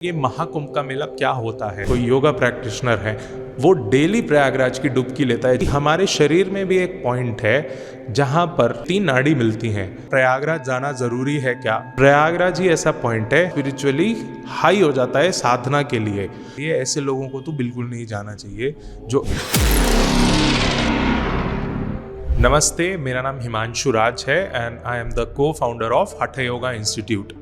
ये महाकुंभ का मेला क्या होता है? कोई योगा प्रैक्टिशनर है, वो डेली प्रयागराज की डुबकी लेता है। हमारे शरीर में भी एक पॉइंट है जहाँ पर 3 नाड़ी मिलती हैं। प्रयागराज जाना जरूरी है क्या? प्रयागराज ही ऐसा पॉइंट है, स्पिरिचुअली हाई हो जाता है साधना के लिए। ये ऐसे लोगों को तो बिल्कुल नहीं जाना चाहिए। जो नमस्ते, मेरा नाम हिमांशु राज है एंड आई एम द को फाउंडर ऑफ हठ योगा इंस्टीट्यूट।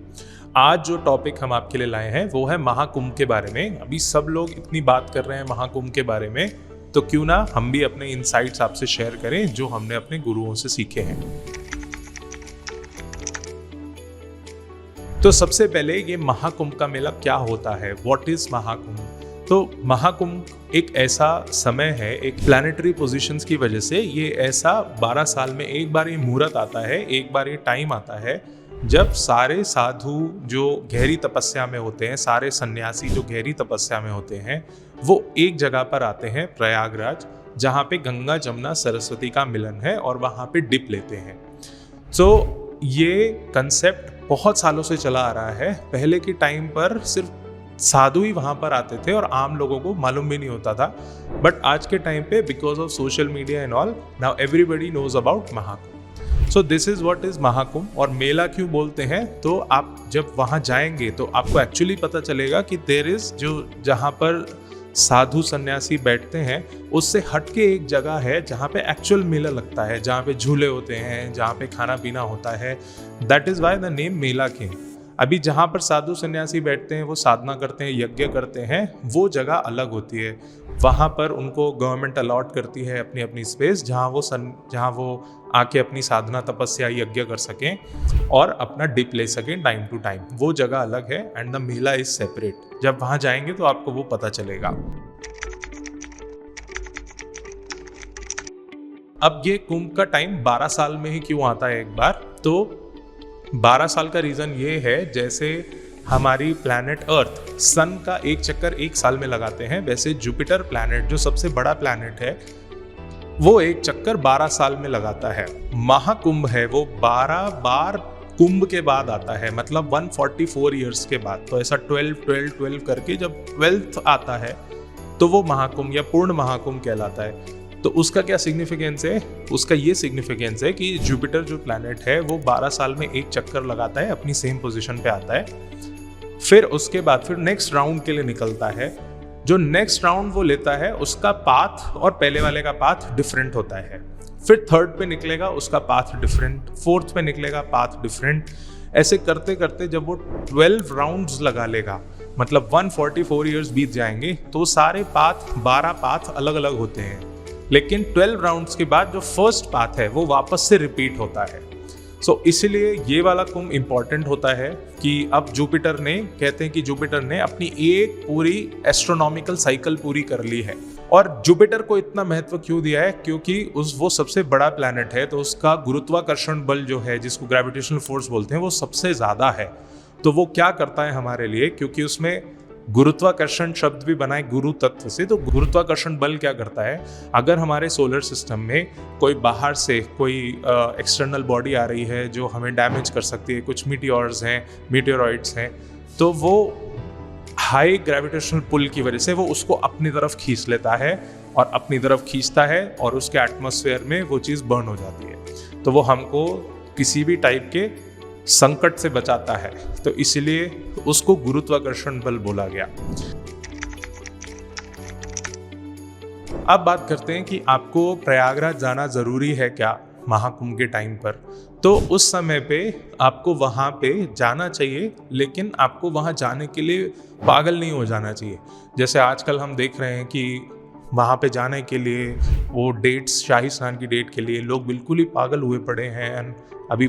आज जो टॉपिक हम आपके लिए लाए हैं वो है महाकुंभ के बारे में। अभी सब लोग इतनी बात कर रहे हैं महाकुंभ के बारे में, तो क्यों ना हम भी अपने इनसाइट्स आपसे शेयर करें जो हमने अपने गुरुओं से सीखे हैं। तो सबसे पहले ये महाकुंभ का मेला क्या होता है? What is Mahakumbh? तो महाकुंभ एक ऐसा समय है, एक प्लैनेटरी पोजीशंस की वजह से ये ऐसा 12 साल में एक बार ये मुहूर्त आता है, एक बार ये टाइम आता है जब सारे साधु जो गहरी तपस्या में होते हैं, सारे सन्यासी जो गहरी तपस्या में होते हैं, वो एक जगह पर आते हैं प्रयागराज, जहाँ पे गंगा जमुना सरस्वती का मिलन है और वहाँ पे डिप लेते हैं। तो ये कंसेप्ट बहुत सालों से चला आ रहा है। पहले के टाइम पर सिर्फ साधु ही वहाँ पर आते थे और आम लोगों को मालूम भी नहीं होता था, बट आज के टाइम पे because of social media and all, now everybody knows about Mahakumbh. So this is what is Mahakumbh. और मेला क्यों बोलते हैं? तो आप जब वहाँ जाएंगे तो आपको एक्चुअली पता चलेगा कि देयर इज जो जहाँ पर साधु सन्यासी बैठते हैं उससे हटके एक जगह है जहाँ पे एक्चुअल मेला लगता है, जहाँ पे झूले होते हैं, जहाँ पे खाना पीना होता है। That is why the name mela came. अभी जहाँ पर साधु सन्यासी बैठते हैं, वो साधना करते हैं, यज्ञ करते हैं, वो जगह अलग होती है। वहाँ पर उनको गवर्नमेंट अलॉट करती है अपनी अपनी स्पेस, जहाँ वो आके अपनी साधना तपस्या यज्ञ कर सकें और अपना डिप ले सकें टाइम टू टाइम। वो जगह अलग है and the Mela is separate. जब वहाँ जाएंगे तो आपको वो पता चलेगा। अब ये कुंभ का टाइम 12 साल में ही क्यों आता है एक बार? तो 12 साल का रीज़न ये है, जैसे हमारी प्लैनेट अर्थ सन का एक चक्कर एक साल में लगाते हैं, वैसे जुपिटर प्लैनेट जो सबसे बड़ा प्लैनेट है वो एक चक्कर 12 साल में लगाता है। महाकुंभ है वो 12 बार कुंभ के बाद आता है, मतलब 144 ईयर्स के बाद। तो ऐसा 12 करके जब 12th आता है तो वो महाकुंभ या पूर्ण महाकुंभ कहलाता है। तो उसका क्या सिग्निफिकेंस है? उसका ये सिग्निफिकेंस है कि जुपिटर जो प्लैनेट है वो 12 साल में एक चक्कर लगाता है, अपनी सेम पोजीशन पे आता है। फिर उसके बाद फिर नेक्स्ट राउंड के लिए निकलता है। जो नेक्स्ट राउंड वो लेता है उसका पाथ और पहले वाले का पाथ डिफरेंट होता है। फिर थर्ड पे निकलेगा उसका पाथ डिफरेंट, फोर्थ पे निकलेगा पाथ डिफरेंट। ऐसे करते करते जब वो 12 राउंड्स लगा लेगा, मतलब 144 ईयर्स बीत जाएंगे, तो सारे पाथ 12 पाथ अलग अलग होते हैं। लेकिन 12 राउंड्स के बाद जो फर्स्ट पाथ है वो वापस से रिपीट होता है। सो इसीलिए ये वाला कुंभ इम्पॉर्टेंट होता है कि अब जुपिटर ने, कहते हैं कि जुपिटर ने अपनी एक पूरी एस्ट्रोनॉमिकल साइकिल पूरी कर ली है। और जुपिटर को इतना महत्व क्यों दिया है? क्योंकि वो सबसे बड़ा प्लैनेट है, तो उसका गुरुत्वाकर्षण बल जो है, जिसको ग्रेविटेशनल फोर्स बोलते हैं, वो सबसे ज़्यादा है। तो वो क्या करता है हमारे लिए? क्योंकि उसमें गुरुत्वाकर्षण शब्द भी बनाए गुरु तत्व से। तो गुरुत्वाकर्षण बल क्या करता है? अगर हमारे सोलर सिस्टम में कोई बाहर से कोई एक्सटर्नल बॉडी आ रही है जो हमें डैमेज कर सकती है, कुछ मीटियोर्स हैं, मीटियोरॉइड्स हैं, तो वो हाई ग्रेविटेशनल पुल की वजह से वो उसको अपनी तरफ खींच लेता है और अपनी तरफ खींचता है और उसके एटमॉस्फेयर में वो चीज़ बर्न हो जाती है। तो वो हमको किसी भी टाइप के संकट से बचाता है, तो इसलिए उसको गुरुत्वाकर्षण बल बोला गया। अब बात करते हैं कि आपको प्रयागराज जाना जरूरी है क्या महाकुंभ के टाइम पर? तो उस समय पे आपको वहाँ पे जाना चाहिए, लेकिन आपको वहाँ जाने के लिए पागल नहीं हो जाना चाहिए। जैसे आजकल हम देख रहे हैं कि वहाँ पे जाने के लिए वो डेट्स, शाही स्नान की डेट के लिए लोग बिल्कुल ही पागल हुए पड़े हैं। एंड अभी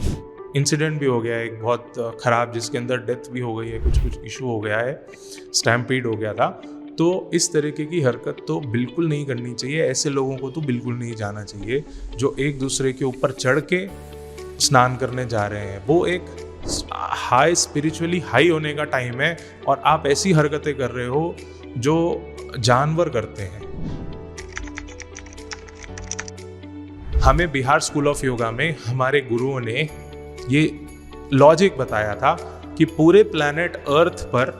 इंसिडेंट भी हो गया है एक बहुत ख़राब, जिसके अंदर डेथ भी हो गई है, कुछ इशू हो गया है, स्टैम्पीड हो गया था। तो इस तरीके की हरकत तो बिल्कुल नहीं करनी चाहिए। ऐसे लोगों को तो बिल्कुल नहीं जाना चाहिए जो एक दूसरे के ऊपर चढ़ के स्नान करने जा रहे हैं। वो एक हाई स्पिरिचुअली हाई होने का टाइम है और आप ऐसी हरकतें कर रहे हो जो जानवर करते हैं। हमें बिहार स्कूल ऑफ योगा में हमारे गुरुओं ने ये लॉजिक बताया था कि पूरे प्लैनेट अर्थ पर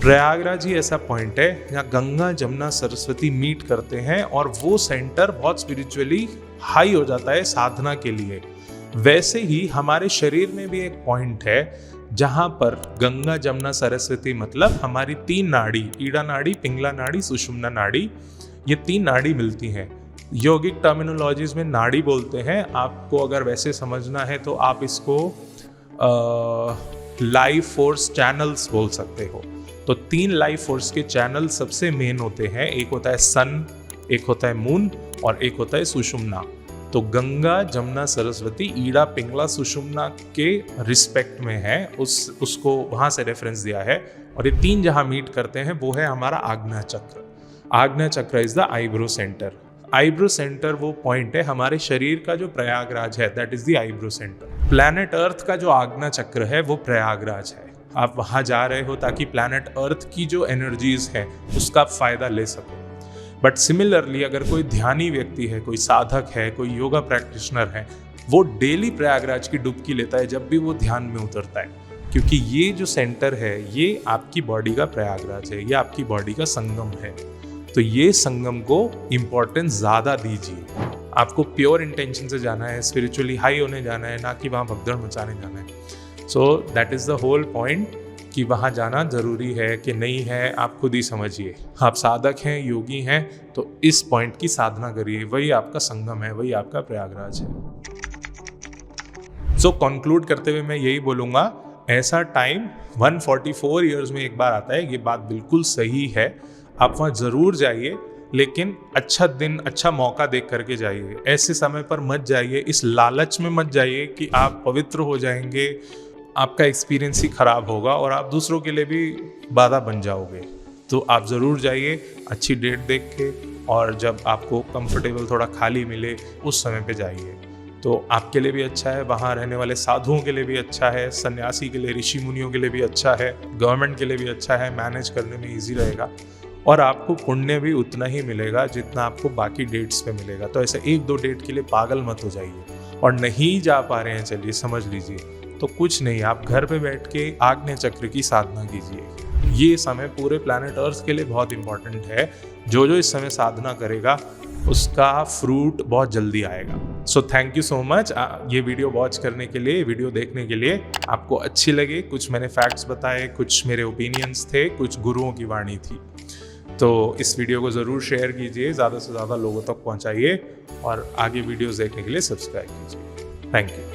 प्रयागराज ही ऐसा पॉइंट है जहाँ गंगा जमुना सरस्वती मीट करते हैं और वो सेंटर बहुत स्पिरिचुअली हाई हो जाता है साधना के लिए। वैसे ही हमारे शरीर में भी एक पॉइंट है जहाँ पर गंगा जमुना सरस्वती मतलब हमारी 3 नाड़ी, ईड़ा नाड़ी, पिंगला नाड़ी, सुषुम्ना नाड़ी, ये 3 नाड़ी मिलती हैं। योगिक टर्मिनोलॉजीज में नाड़ी बोलते हैं। आपको अगर वैसे समझना है तो आप इसको लाइफ फोर्स चैनल्स बोल सकते हो। तो 3 लाइफ फोर्स के चैनल सबसे मेन होते हैं। एक होता है सन, एक होता है मून और एक होता है सुषुम्ना। तो गंगा जमुना सरस्वती ईड़ा पिंगला सुषुम्ना के रिस्पेक्ट में है, उसको वहाँ से रेफरेंस दिया है। और ये 3 जहाँ मीट करते हैं वो है हमारा आग्नेय chakra. Agneya chakra is the eyebrow centre. Eyebrow centre वो पॉइंट है हमारे शरीर का जो प्रयागराज है, that is the eyebrow centre. Planet Earth का जो आग्नेय चक्र है वो प्रयागराज है। आप वहाँ जा रहे हो ताकि प्लैनेट अर्थ की जो एनर्जीज है उसका फायदा ले सको। बट सिमिलरली अगर कोई ध्यानी व्यक्ति है, कोई साधक है, कोई योगा प्रैक्टिशनर है, वो डेली प्रयागराज की डुबकी लेता है जब भी वो ध्यान में उतरता है, क्योंकि ये जो सेंटर है ये आपकी बॉडी का प्रयागराज है, ये आपकी बॉडी का संगम है। तो ये संगम को इम्पोर्टेंस ज़्यादा दीजिए। आपको प्योर इंटेंशन से जाना है, स्पिरिचुअली हाई होने जाना है, ना कि वहाँ भगदड़ मचाने जाना है। So that is the whole point कि वहाँ जाना ज़रूरी है कि नहीं है, आप खुद ही समझिए। आप साधक हैं, योगी हैं, तो इस पॉइंट की साधना करिए। वही आपका संगम है, वही आपका प्रयागराज है। सो कंक्लूड करते हुए मैं यही बोलूँगा, ऐसा टाइम 144 ईयर्स में एक बार आता है। ये बात बिल्कुल सही है। आप वहाँ ज़रूर जाइए, लेकिन अच्छा दिन, अच्छा मौका देख करके जाइए। ऐसे समय पर मत जाइए, इस लालच में मत जाइए कि आप पवित्र हो जाएंगे, आपका एक्सपीरियंस ही ख़राब होगा और आप दूसरों के लिए भी बाधा बन जाओगे। तो आप ज़रूर जाइए अच्छी डेट देख के, और जब आपको कंफर्टेबल थोड़ा खाली मिले उस समय पे जाइए। तो आपके लिए भी अच्छा है, वहाँ रहने वाले साधुओं के लिए भी अच्छा है, सन्यासी के लिए, ऋषि मुनियों के लिए भी अच्छा है, गवर्नमेंट के लिए भी अच्छा है, मैनेज करने में ईजी रहेगा। और आपको पुण्य भी उतना ही मिलेगा जितना आपको बाकी डेट्स पे मिलेगा। तो ऐसे 1-2 डेट के लिए पागल मत हो जाइए। और नहीं जा पा रहे हैं, चलिए समझ लीजिए, तो कुछ नहीं, आप घर पे बैठ के आग्नेय चक्र की साधना कीजिए। ये समय पूरे प्लैनेट अर्थ के लिए बहुत इंपॉर्टेंट है। जो जो इस समय साधना करेगा उसका फ्रूट बहुत जल्दी आएगा। So thank you so much ये वीडियो वॉच करने के लिए, वीडियो देखने के लिए। आपको अच्छी लगे, कुछ मैंने फैक्ट्स बताए, कुछ मेरे ओपिनियंस थे, कुछ गुरुओं की वाणी थी। तो इस वीडियो को ज़रूर शेयर कीजिए, ज़्यादा से ज़्यादा लोगों तक पहुंचाइए, और आगे वीडियोस देखने के लिए सब्सक्राइब कीजिए। Thank you.